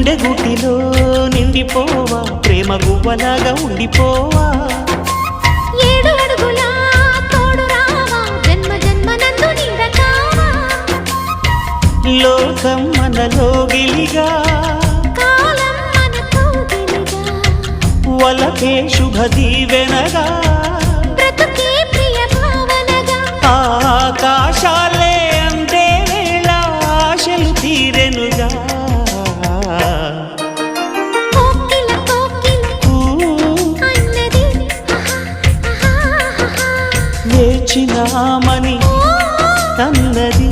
గుండె గుటిలో నిండిపోవా ప్రేమ గువ్వలాగా ఉండిపోవా 7 అడుగుల తోడు రావా జన్మ జన్మ నందు నీడకావా లోకం మనలో గిలిగా కాలం మనతో గిలిగా వలకే శుభ దీవెనగా బ్రతుకే ప్రియ భావనగా ఆకాశాలే అందే వేళ ఆశలు తీరెనుగా కోకిల అన్నది వేచినామని అన్నది